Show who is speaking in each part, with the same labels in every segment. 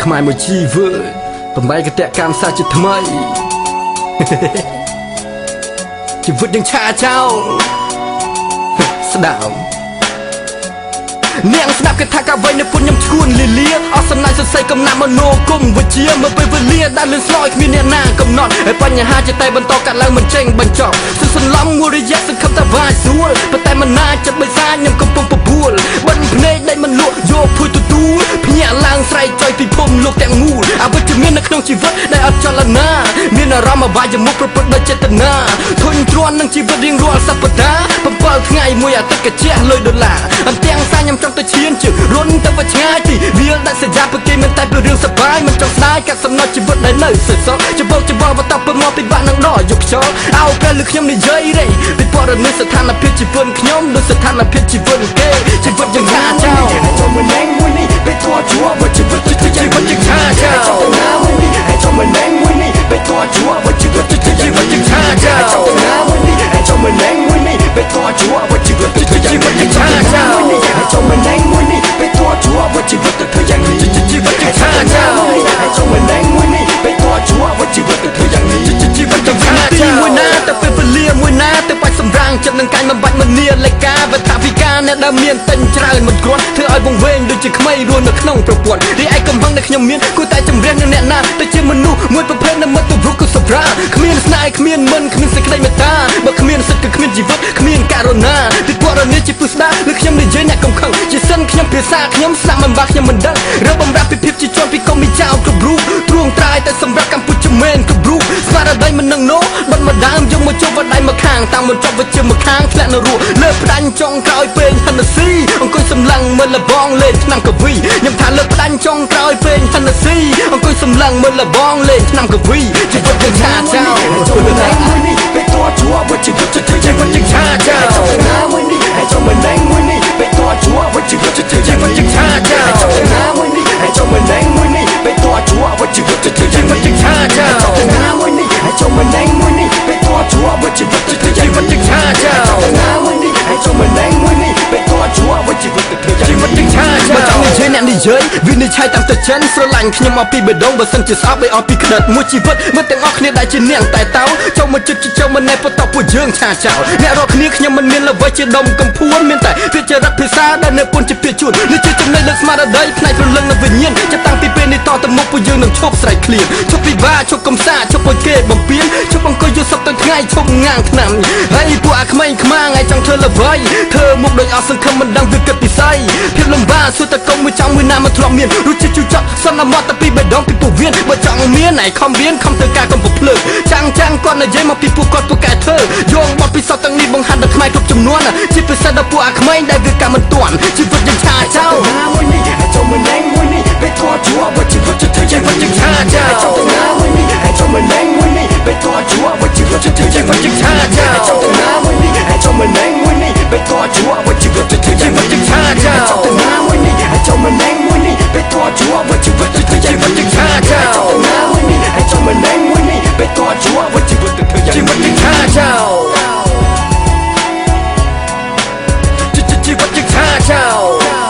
Speaker 1: ខ្មែរមួយជីវិតបំបីកតកម្មសាជាថ្មីជីវិតនឹងឆាចោលស្ដាប់នាងស្ដាប់គេថាកាវៃនៅពុនខ្ញុំឈួនលីលាអស់សំណាញ់សរសៃកំណាប់មโนគមវិជាមើលពេលវេលាដែលលឿនស្លោយគ្មានអ្នកណាកំណត់ហើយបញ្ហាជាតែបន្តកាត់ឡើងមិនចេញបញ្ចប់សន្លំមួយរយៈសង្ឃឹមតែវាយស្រួលប៉ុន្តែមិនណាចិត្តបិសាចខ្ញុំកំពុងបបួលបិទភ្នែកដៃមិនលក់យកភួយទទួលភ្ញាក់ឡើងស្រែកចុយពីភូមិលោកទាំងមូលអវិជ្ជមាននៅក្នុងជីវិតដែលអត់ចលនាមានអារម្មណ៍អបាយមុខប្រព្រឹត្តដោយចេតនាធុញទ្រាន់នឹងជីវិតរៀងរាល់សប្តាហ៍7ថ្ងៃមួយអាទិត្យកញ្ជះលុយដុល្លារអន្ទាំងសាខ្ញុំចង់ទៅឈានជើងរុនទៅឆ្ងាយពីវាលដាច់សញ្ញាពួកគេមិនតែពីរឿងសប្បាយមិនចង់ស្ដាយកាត់សំណត់ជីវិតដែលនៅសេសសល់ច្បោកច្បល់បន្តពងពីបាក់នឹងដកយកខ្យល់អោពេលលើខ្ញុំនិយាយរេពីព័ត៌មានស្ថានភាពជីវិតខ្ញុំដូចស្ថានភាពជីវិតគេជីវិតយ៉ាងណាចោលចូលមកណែមួយនេះពេលតួជួបជីវិតជីវិតយ៉ាងណាចោលចូលទៅណាមួយនេះចូលមកណែមួយនេះពេលតួជួបជីវិតជីវិតយ៉ាងណាចោលចូលទៅណាមួយនេះចូលមកណែមួយនេះពេលតួជួបជីវិតជីវិតយ៉ាងណាចោលចូលមកណែមួយនេះពេលតួជួបជីវិតទៅយ៉ាងនេះជីវិតយ៉ាងណាចោលចូលមកណែមួយនេះពេលតួជួបជីវិតទៅយ៉ាងនេះជីវិតយ៉ាងណាចោលមួយណាទៅពេលវេលាមួយណាទៅបាច់សម្រាំងចិត្តនឹងកាញ់មិនបាច់មនីលេខាវត្ថវិការអ្នកដែលមានទិញច្រើនមិនគ្រាន់ធ្វើឲ្យវង្វេងដូចជាក្មេងរស់នៅក្នុងប្រព័ន្ធរីឯកំហឹងដែលខ្ញុំមានគួរតែជំរាបនឹងអ្នកណាទៅជាមនុស្សមួយប្រភេទដែលមកទៅរុកក៏សម្រាគ្មានស្នេហ៍គ្មានមិនគ្មានសេចក្តីមេត្តាបើគ្មានសិទ្ធិគឺគ្មានជីវិតគ្មានករណាពីព័ត៌មានជាពុស្ដាឬខ្ញុំនិយាយអ្នកកំខឹងជាសិនខ្ញុំភាសាខ្ញុំស្ដាប់មិនបាក់ខ្ញុំមិនដឹងរើបំរាប់ពីភាពជាជនពីកុំមីចៅគ្រប់រូបទ្រួងត្រាយតែសម្រាប់កម្ពុជាមែនគ្រប់រូបស្មារតីមិននឹងណូបិទម្ដាមយកមកជប់វដៃមកខាងតាមមកចប់វិជាមកខាងធ្លាក់នៅរស់លើផ្ដាច់ចុងក្រោយពេញហិនស៊ីអង្គុយសម្លឹងមើលលបងលេងឆ្នាំកវីខ្ញុំថាលើផ្ដាច់ចុងក្រោយពេញហិនស៊ីអង្គុយសម្លឹងមើលលបងលេងឆ្នាំកវីជីវិតយ៉ាងឆាចោលចូលទៅណាមួយនេះពេលតួជួបជីវិតជីវិតយ៉ាងឆាចោលចូលទៅណាមួយនេះចូលមកណែមួយនេះពេលតួជួបជីវិតជីវិតយ៉ាងឆាចោលចូលទៅណាមួយនេះចូលមកណែមួយនេះពេលតួជួបជីវិតជីវិតយ៉ាងឆាចោលចូលទៅណាមួយនេះចូលមកណែមួយនេះពេលតួជួបជីវិតជីវិតយ៉ាងឆាចោលចូលទៅណាមួយនេះចូលមកណែមួយនេះពេលតួជួបជីវិតជីវិតយ៉ាងឆាចោលមកចង់និយាយអ្នកនិយាយវិនិច្ឆ័យតាមទឹកចិនស្រឡាញ់ខ្ញុំមកពីបេះដូងបើសិនជាស្អប់ឲ្យអស់ពីក្តិតមួយជីវិតមិនទាំងអស់គ្នាដែលជានាងតែតោចូលមកចិត្តចូលមកណែបតពួកយើងឆាចោលអ្នករកគ្នាខ្ញុំមិនមានល្បិចជាដុំកំភួនមានតែវិចារៈភាសាដែលនៅពុនជាពាក្យជួននេះជាចំណេញលើស្មារតីផ្នែកព្រលឹងនិងវិញ្ញាណចាប់តាំងពីពេលនេះតទៅមុខពួកយើងនឹងឈប់ស្រែកឃ្លានឈប់ពិបាកឈប់កំសាឈប់ពួកគេបំពេញឈប់អង្គុយយល់សពទៅថ្ងៃឈប់ងាងឆ្នាំហើយពួកអាក្មេងខ្មាំងឲ្យចង់ធ្វើល្បីធ្វើមុខដូចអស់សង្ឃឹមមិនដឹងវាគិតពិស័យភាពលំបាកសួរតកុំមួយចង់មួយណាមិនធ្លាប់មានរសជាតិជូរចត់សន្មតទៅពីបេះដូងពីពោះវៀនបើចង់មានឯខំរៀនខំធ្វើការកុំប្រភ្លើងចាំងគាត់និយាយមកពីពួកគាត់ពួកកែធ្វើយោងបទពិសោធន៍ទាំងនេះបង្ហាត់ដល់ខ្មែរគ្រប់ចំនួនជាពិសេសដល់ពួកអាក្មេងដែលវាកម្មមិនទាន់ជីវិតយ៉ាងឆាចោលណាមួយនេះចូលមកណែមួយនេះពេលតួជួបជីវិតជីវិតយ៉ាងឆាចោលចូលទៅណាមួយនេះចូលមកណែមួយនេះពេលតួជួបជីវិតជីវិតយ៉ាងឆាចោលចូលទៅណាមួយនេះចូលមកណែមួយនេះពេលតួជួបជីវិតជីវិតយ៉ាងឆាចោលចូលទៅណាមួយនេះចូលមកណែមួយនេះពេលតួជួបជីវិតជីវិតយ៉ាងឆាចោលចូលទៅណាមួយនេះចូលមកណែមួយនេះពេលតួជួបជីវិតជីវិតយ៉ាងឆាចោលជីវិតយ៉ាងឆាចោល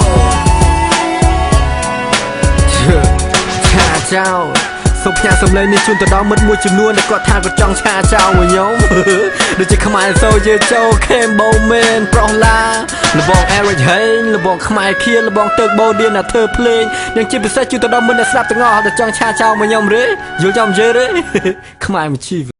Speaker 1: ឆាចោលសូមផ្ញើសំឡេងនេះជូនទៅដល់មិត្តមួយចំនួនដែលគាត់ថាគាត់ចង់ឆាចោលមួយខ្ញុំដូចជាខ្មែរសូជើចូលខេមបូមែនប្រុសឡាលបងអេរិចហេងលបងខ្មែរខៀលលបងទឹកបូឌៀនណាធ្វើភ្លេងយ៉ាងជាពិសេសជូនទៅដល់មិត្តដែលស្ដាប់ទាំងអស់ដែលចង់ឆាចោលមួយខ្ញុំរេយល់ចំនិយាយរេខ្មែរមួយជី